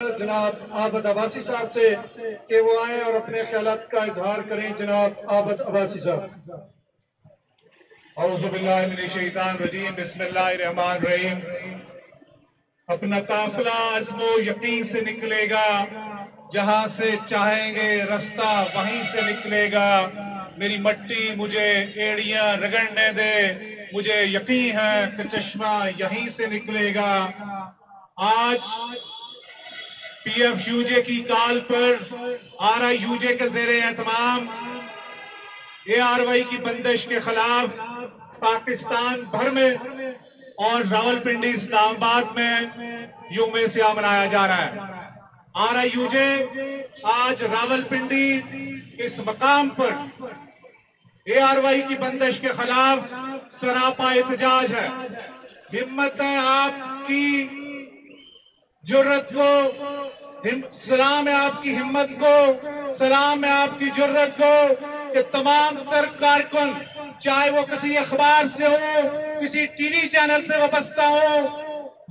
جناب عابد عباسی صاحب سے کہ وہ آئیں اور اپنے خیالات کا اظہار کریں. جناب عابد عباسی صاحب. اعوذ باللہ من الشیطان الرجیم. بسم اللہ الرحمن الرحیم. اپنا قافلہ عزم و یقین سے نکلے گا، جہاں سے چاہیں گے رستہ وہیں سے نکلے گا. میری مٹی مجھے ایڑیاں رگڑنے دے، مجھے یقین ہے کہ چشمہ یہیں سے نکلے گا. آج پی ایف یو جے کی کال پر آر آئی یو جے کے زیر اہتمام اے آر وائی کی بندش کے خلاف پاکستان بھر میں اور راولپنڈی اسلام آباد میں یوم سیاہ منایا جا رہا ہے. آر آئی یو جے آج راولپنڈی اس مقام پر اے آر وائی کی بندش کے خلاف سراپا احتجاج ہے. ہمت ہے آپ کی جرت کو، سلام ہے آپ کی ہمت کو، سلام ہے آپ کی جرت کو کہ تمام تر کارکن، چاہے وہ کسی اخبار سے ہو، کسی ٹی وی چینل سے وابستہ ہو،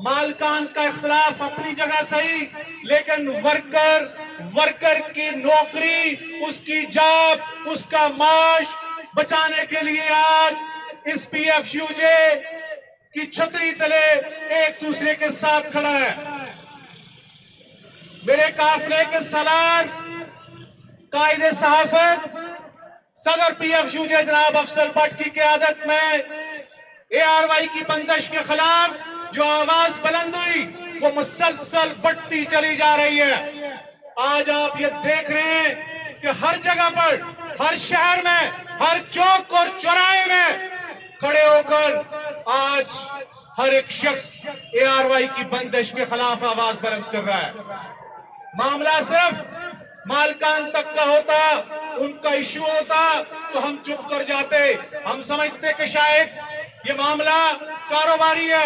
مالکان کا اختلاف اپنی جگہ صحیح، لیکن ورکر کی نوکری، اس کی جاب، اس کا معاش بچانے کے لیے آج اس پی ایف یو جے کی چھتری تلے ایک دوسرے کے ساتھ کھڑا ہے. میرے قافلے کے سالار قائد صحافت صدر پی ایف یو جے جناب افضل بٹ کی قیادت میں اے آر وائی کی بندش کے خلاف جو آواز بلند ہوئی وہ مسلسل بڑھتی چلی جا رہی ہے. آج آپ یہ دیکھ رہے ہیں کہ ہر جگہ پر، ہر شہر میں، ہر چوک اور چوراہے میں کھڑے ہو کر آج ہر ایک شخص اے آر وائی کی بندش کے خلاف آواز بلند کر رہا ہے. معاملہ صرف مالکان تک کا ہوتا، ان کا ایشو ہوتا تو ہم چپ کر جاتے. ہم سمجھتے کہ شاید یہ معاملہ کاروباری ہے،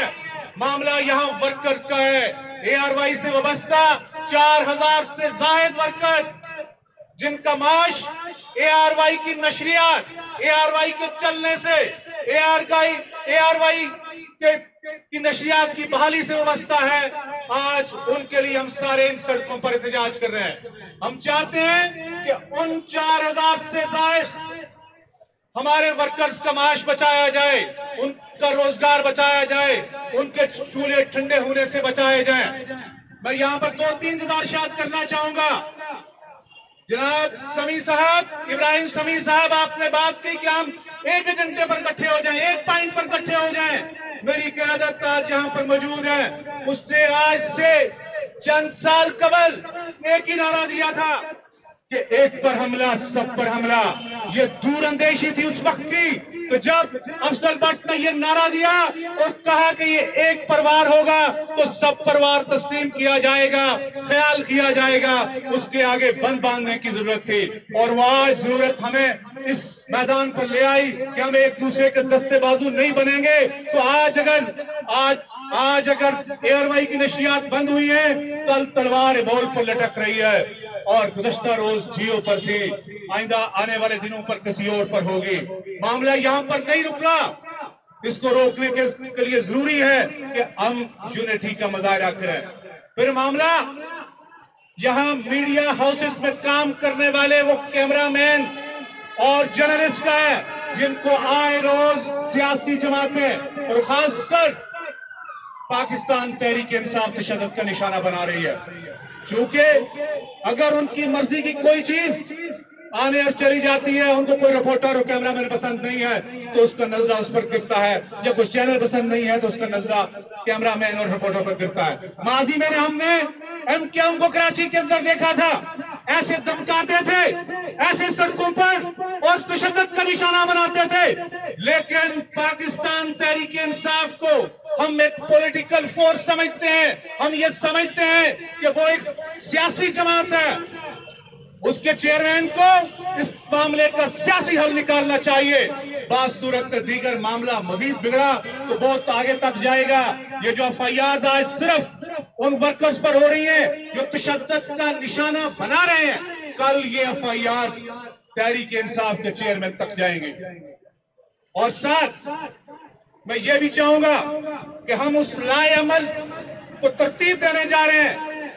معاملہ یہاں ورکر کا ہے. اے آر وائی سے وابستہ 4000 سے زائد ورکر جن کا معاش اے آر وائی کی نشریات، اے آر وائی کے چلنے سے، اے آر وائی کی نشریات کی بحالی سے وابستہ ہے، آج ان کے لیے ہم سارے ان سڑکوں پر احتجاج کر رہے ہیں. ہم چاہتے ہیں کہ ان 4000 سے زائد ہمارے ورکرز کا معاش بچایا جائے، ان کا روزگار بچایا جائے، ان کے چولہے ٹھنڈے ہونے سے بچائے جائیں. میں یہاں پر 2-3 گزارشات کرنا چاہوں گا. جناب سمیع صاحب، ابراہیم سمیع صاحب، آپ نے بات کی کہ ہم ایک ایجنڈے پر اکٹھے ہو جائیں، ایک پوائنٹ پر اکٹھے ہو جائیں. میری قیادت آج یہاں پر موجود ہے. اس نے آج سے چند سال قبل ایک ہی نعرہ دیا تھا کہ ایک پر حملہ سب پر حملہ. یہ دور اندیشی تھی اس وقت کی تو جب افضل بٹ نے یہ نعرہ دیا اور کہا کہ یہ ایک پروار ہوگا تو سب پروار تسلیم کیا جائے گا، خیال کیا جائے گا. اس کے آگے بند باندھنے کی ضرورت تھی اور وہ آج ضرورت ہمیں اس میدان پر لے آئی کہ ہم ایک دوسرے کے دستے بازو نہیں بنیں گے. تو آج اگر اے آر وائی کی نشریات بند ہوئی ہیں، کل تلوار بول پر لٹک رہی ہے اور گزشتہ روز جیو پر تھی، آئندہ آنے والے دنوں پر کسی اور پر ہوگی. معاملہ یہاں پر نہیں رک رہا. اس کو روکنے کے لیے ضروری ہے کہ ہم یونٹی کا مظاہرہ کریں. پھر معاملہ یہاں میڈیا ہاؤسز میں کام کرنے والے وہ کیمرہ مین اور جرنلسٹ کا ہے جن کو آئے روز سیاسی جماعتیں اور خاص کر پاکستان تحریک انصاف تشدد کا نشانہ بنا رہی ہے. چونکہ اگر ان کی مرضی کی کوئی چیز آنے اور چلی جاتی ہے، ان کو کوئی رپورٹر اور کیمرہ مین پسند نہیں ہے تو اس کا نظرہ اس پر گرتا ہے، یا کوئی چینل پسند نہیں ہے تو اس کا نظرہ کیمرہ مین اور رپورٹر پر گرتا ہے. ماضی میں ہم نے ایم کیو ایم کو کراچی کے اندر دیکھا تھا، ایسے دمکاتے تھے، ایسے سڑکوں پر اور تشدد کا نشانہ بناتے تھے. لیکن پاکستان تحریک انصاف کو ہم ایک پولیٹیکل فورس سمجھتے ہیں. ہم یہ سمجھتے ہیں کہ وہ ایک سیاسی جماعت ہے. اس کے چیئرمین کو اس معاملے کا سیاسی حل نکالنا چاہیے. بعض صورت دیگر معاملہ مزید بگڑا تو بہت آگے تک جائے گا. یہ جو ایف آئی آرز آج صرف ان ورکرز پر ہو رہی ہیں جو تشدد کا نشانہ بنا رہے ہیں، کل یہ ایف آئی آرز تحریک انصاف کے چیئرمین تک جائیں گے. اور ساتھ میں یہ بھی چاہوں گا کہ ہم اس لائے عمل کو ترتیب دینے جا رہے ہیں.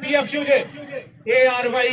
PFUJ, ARY